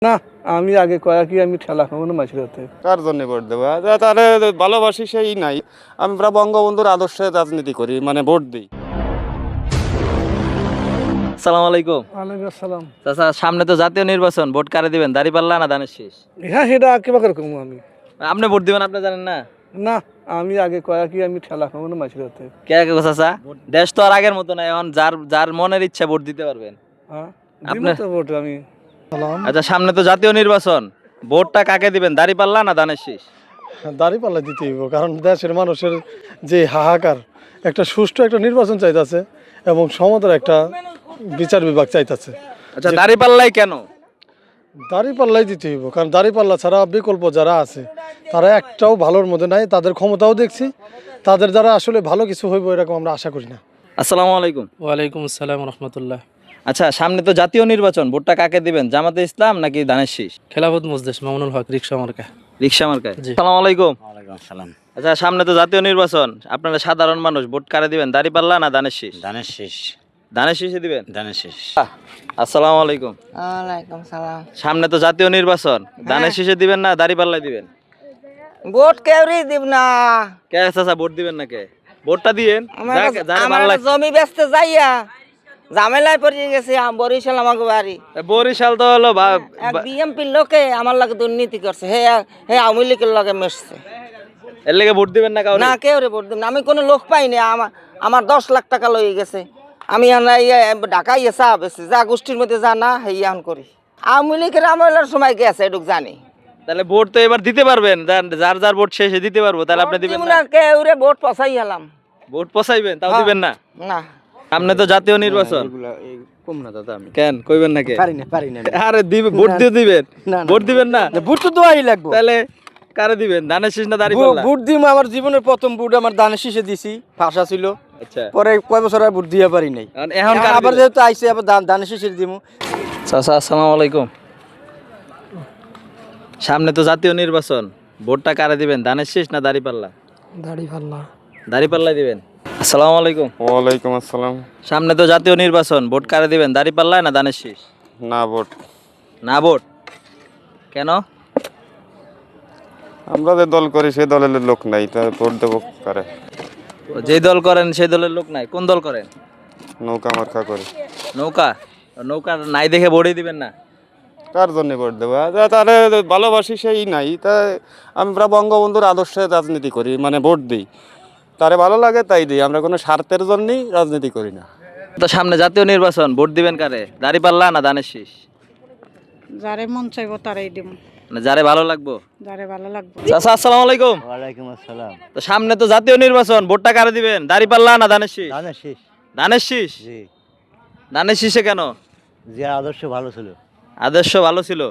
না, আমি আগে কয়েকই আমি ঠেলা খাবো না মাছের হাতে। কার জন্য ভোট দেবো? তাহলে ভালোবাসি সেই নাই। আমরা বঙ্গবন্ধুর আদর্শে রাজনীতি করি, মানে ভোট দিই। আসসালামু আলাইকুম। ওয়ালাইকুম আসসালাম। চাচা, সামনে তো জাতীয় নির্বাচন, ভোট কারে দিবেন? দাঁড়িপাল্লা না ধানের শীষ? হ্যাঁ, সেটা কিভাবে রকম আমি? আপনি ভোট দিবেন, আপনি জানেন না? না, আমি আগে কয়েকই আমি ঠেলা খাবো না মাছের হাতে। কে কে গো চাচা? দেশ তো আর আগের মতো নাই, এখন যার যার মনের ইচ্ছা ভোট দিতে পারবেন। হ্যাঁ, আপনার- তো ভোট আমি। আচ্ছা, সামনে তো জাতীয় নির্বাচন, ভোটটা কাকে দিবেন? দাঁড়িপাল্লা না ধানের শীষ? দাঁড়িপাল্লা দিতে হইব, কারণ দেশের মানুষের যে হাহাকার, একটা সুষ্ঠু একটা নির্বাচন চাইতেছে এবং সমাজের একটা বিচার বিভাগ চাইতেছে। আচ্ছা, দাঁড়িপাল্লাই কেন? দাঁড়িপাল্লাই দিতে হইব, কারণ দাঁড়িপাল্লা ছাড়া বিকল্প যারা আছে তারা একটাও ভালোর মধ্যে নাই। তাদের ক্ষমতাও দেখছি, তাদের দ্বারা আসলে ভালো কিছু হইব এরকম আমরা আশা করি না। আসসালামু আলাইকুম। ওয়ালাইকুম আসসালাম রহমতুল্লাহ। আচ্ছা, সামনে তো জাতীয় নির্বাচন, ভোটটা কাকে দিবেন? জামাতে ইসলাম নাকি ধানের শীষ? খেলাফত মুজদেশ মামুনুল হক, রিক্সা মার্কা। রিক্সা মার্কায়। জি। আসসালামু আলাইকুম। ওয়ালাইকুম আসসালাম। আচ্ছা, সামনে তো জাতীয় নির্বাচন, আপনারা সাধারণ মানুষ, ভোট কারে দিবেন? দাঁড়িপাল্লা না ধানের শীষ? ধানের শেষ। ধানের শীষে দিবেন। ধানের শেষ। আসসালামু আলাইকুম। ওয়ালাইকুম সালাম। সামনে তো জাতীয় নির্বাচন, ধানের শীষে দিবেন না দাঁড়িপাল্লায় দিবেন? ভোট কেউরি দিব না। কে চাচা, ভোট দিবেন না কে? ভোটটা দিয়েন, যারে আমার ভালো লাগে। জমি বেচতে যাইয়া ঝামেলায় পড়ে গেছে। বরিশাল আমাকে বাড়ি, বরিশাল তো হলো এক বিএমপির লোকে আমার লাগে দুর্নীতি করছে। হে হে আওয়ামী লীগের লগে মিশছে। এর লেগে ভোট দিবেন না কাউরে? না, কেউরে ভোট দিব না। আমি কোনো লোক পাইনি। আমার 10 লাখ টাকা লয়ে গেছে। আমি ঢাকা ইয়ে চা বেছি, যা গোষ্ঠীর মধ্যে যা না হে এখন করি। আওয়ামী লীগের আমলের সময় গেছে, এটুক জানি। তাহলে ভোট তো এবার দিতে পারবেন, যার যার ভোট শেষে দিতে পারবো, তাহলে আপনি দিবেন না? কেউরে ভোট পচাই হলাম ভোট পচাইবেন, তাও দিবেন না? না। সামনে তো জাতীয় নির্বাচন, কম না দাদা, আমি কেন কইবেন না কে? পারি না। আরে ভোট দিয়ে দিবেন? ভোট দিবেন না? ভোট তো দেওয়াই লাগবে। তাহলে কারে দিবেন? ধানের শীষ না দাঁড়িপাল্লা? ভোট দিব, আমার জীবনের প্রথম ভোট আমার ধানের শীষে দিছি, ভাষা ছিল। আচ্ছা, পরে কয় বছর আর ভোট দিয়ে পারি নাই। এখন কারে আবার দিবেন? যেহেতু আইসে, আবার ধানের শীষে দিব। চাচা, আসসালামু আলাইকুম। সামনে তো জাতীয় নির্বাচন, ভোটটা কারে দিবেন? ধানের শীষ না দাঁড়িপাল্লা? দাঁড়িপাল্লাই দিবেন। আসসালামু আলাইকুম। ওয়ালাইকুম আসসালাম। সামনে তো জাতীয় নির্বাচন, ভোট কারে দিবেন? দাঁড়িপাল্লায় না ধানের শীষ? না ভোট। না ভোট কেন? আমরা যে দল করি সেই দলের লোক নাই, তা ভোট দেবো কারে? যে দল করেন সেই দলের লোক নাই? কোন দল করেন? নৌকা মার্কা করি। নৌকা? নৌকা নাই দেখে ভোটই দিবেন না? কার জন্য ভোট দেবো? তাহলে ভালোবাসি সেই নাই। তা আমরা বঙ্গবন্ধুর আদর্শে রাজনীতি করি, মানে ভোট দিই। তারে ভালো লাগে তাই দিই, আমরা কোনো স্বার্থের জন্যই রাজনীতি করি না। তো সামনে জাতীয় নির্বাচন, ভোট দিবেন কারে? দাঁড়িপাল্লা না ধানের শীষ? যারে মন চাইবো তারাই দিব, না যারে ভালো লাগবো? যারে ভালো লাগবে। চাচা, আসসালামু আলাইকুম। ওয়ালাইকুম আসসালাম। তো সামনে তো জাতীয় নির্বাচন, ভোটটা কারে দিবেন? দাঁড়িপাল্লা না ধানের শীষ? ধানের শেষ। ধানের শীষ? জি। ধানের শীষে কেন? যে আদর্শ ভালো ছিল। আদর্শ ভালো ছিল?